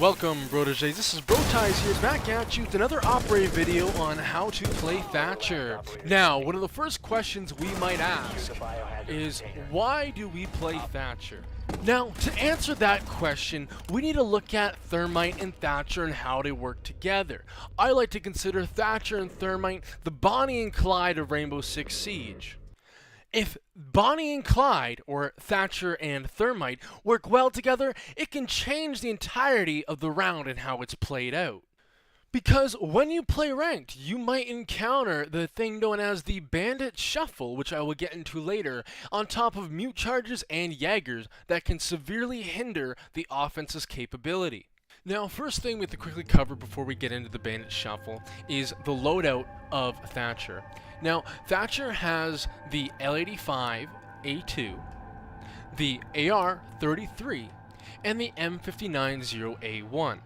Welcome, Brotages. This is Broties here, back at you with another Operator video on how to play Thatcher. Now, one of the first questions we might ask is, why do we play Thatcher? Now, to answer that question, we need to look at Thermite and Thatcher and how they work together. I like to consider Thatcher and Thermite the Bonnie and Clyde of Rainbow Six Siege. If Bonnie and Clyde, or Thatcher and Thermite, work well together, it can change the entirety of the round and how it's played out. Because when you play ranked, you might encounter the thing known as the Bandit Shuffle, which I will get into later, on top of mute charges and Jaegers that can severely hinder the offense's capability. Now, first thing we have to quickly cover before we get into the Bandit Shuffle is the loadout of Thatcher. Now, Thatcher has the L85A2, the AR-33, and the M59-0A1.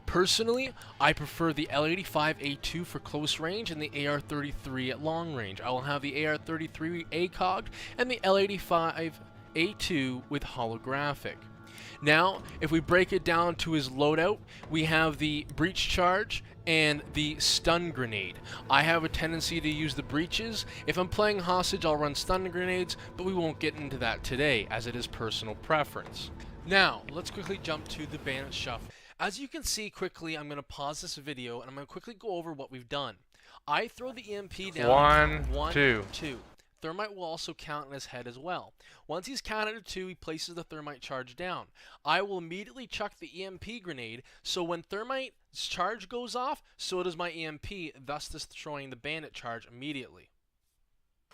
Personally, I prefer the L85A2 for close range and the AR-33 at long range. I will have the AR-33 ACOG and the L85A2 with holographic. Now, if we break it down to his loadout, we have the breach charge and the stun grenade. I have a tendency to use the breaches. If I'm playing hostage, I'll run stun grenades, but we won't get into that today, as it is personal preference. Now, let's quickly jump to the Bandit Shuffle. As you can see quickly, I'm going to pause this video, and I'm going to quickly go over what we've done. I throw the EMP down. One, two. Thermite will also count in his head as well. Once he's counted to 2, he places the Thermite charge down. I will immediately chuck the EMP grenade, so when Thermite's charge goes off, so does my EMP, thus destroying the Bandit charge immediately.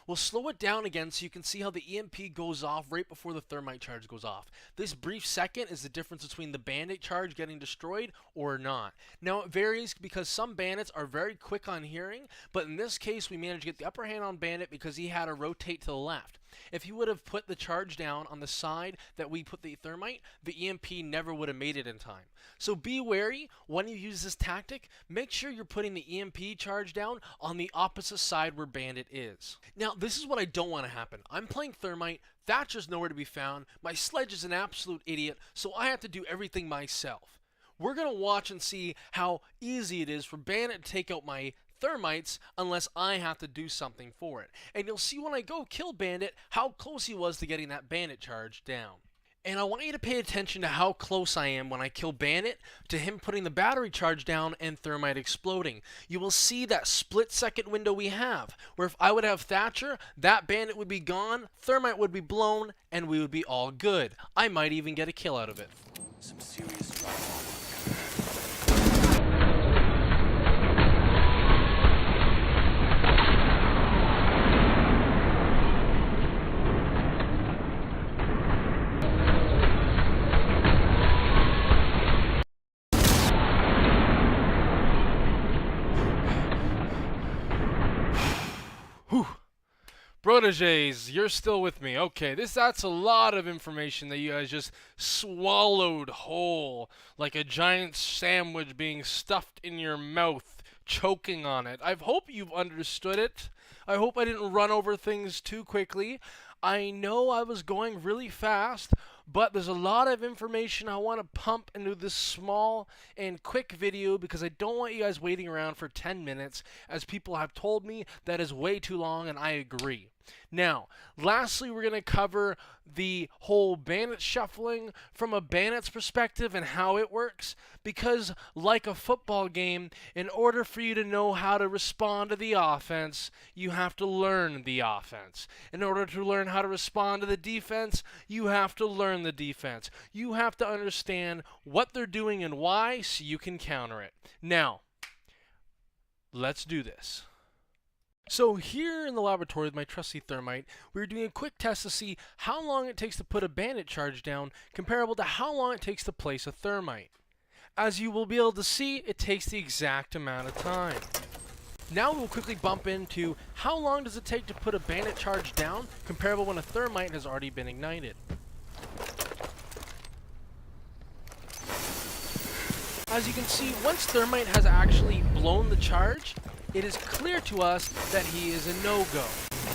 We'll slow it down again so you can see how the EMP goes off right before the Thermite charge goes off. This brief second is the difference between the Bandit charge getting destroyed or not. Now, it varies because some Bandits are very quick on hearing, but in this case we managed to get the upper hand on Bandit because he had to rotate to the left. If he would have put the charge down on the side that we put the Thermite, the EMP never would have made it in time. So be wary when you use this tactic. Make sure you're putting the EMP charge down on the opposite side where Bandit is. Now, this is what I don't want to happen. I'm playing Thermite, Thatcher's nowhere to be found, my sledge is an absolute idiot, so I have to do everything myself. We're going to watch and see how easy it is for Bandit to take out my Thermites unless I have to do something for it. And you'll see when I go kill Bandit how close he was to getting that Bandit charge down. And I want you to pay attention to how close I am when I kill Bandit to him putting the battery charge down and Thermite exploding. You will see that split second window we have, where if I would have Thatcher, that Bandit would be gone, Thermite would be blown, and we would be all good. I might even get a kill out of it. Some serious trouble. Proteges, you're still with me. Okay, that's a lot of information that you guys just swallowed whole, like a giant sandwich being stuffed in your mouth, choking on it. I hope you've understood it. I hope I didn't run over things too quickly. I know I was going really fast, but there's a lot of information I want to pump into this small and quick video because I don't want you guys waiting around for 10 minutes, as people have told me that is way too long, and I agree. Now, lastly, we're going to cover the whole Bandit shuffling from a Bandit's perspective and how it works, because like a football game, in order for you to know how to respond to the offense, you have to learn the offense. In order to learn how to respond to the defense, you have to learn the defense. You have to understand what they're doing and why so you can counter it. Now, let's do this. So here in the laboratory with my trusty Thermite, we were doing a quick test to see how long it takes to put a Bandit charge down comparable to how long it takes to place a Thermite. As you will be able to see, it takes the exact amount of time. Now we'll quickly bump into how long does it take to put a Bandit charge down comparable when a Thermite has already been ignited. As you can see, once Thermite has actually blown the charge, it is clear to us that he is a no-go.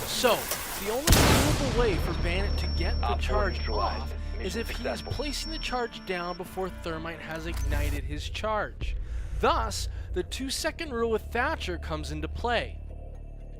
So, the only doable way for Bandit to get the charge off is if he is placing the charge down before Thermite has ignited his charge. Thus, the 2-second rule with Thatcher comes into play.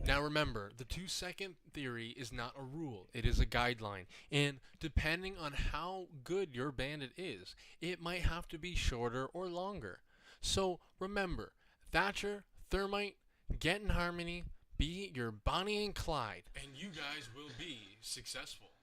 Now remember, the 2-second theory is not a rule, it is a guideline, and depending on how good your bandit is, it might have to be shorter or longer. So remember, Thatcher, Thermite, get in harmony, be your Bonnie and Clyde, and you guys will be successful.